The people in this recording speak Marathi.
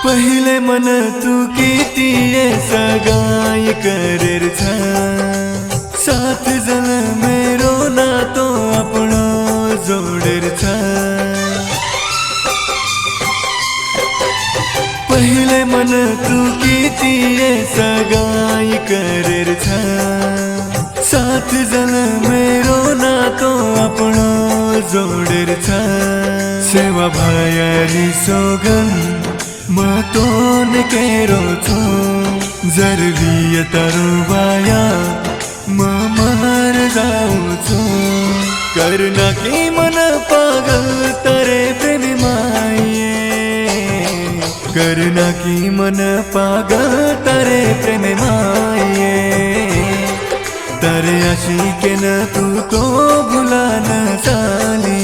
पहिले मन तू किती सगाई करेर था साथ जल मेरो ना तो अपनो जोड़ेर था। पहिले मन तू किती सगाई करेर था साथ जल मेरो ना तो अपनो जोड़ेर था। सेवा भयारी सोगन मतोन केरो छो जरबी तारो बाया मर जाऊं छो। करना की मन पागल तारे प्रेम माये करना की मन पागल तारे प्रेम माये। तारे आशिक न तू तो भुला न चाली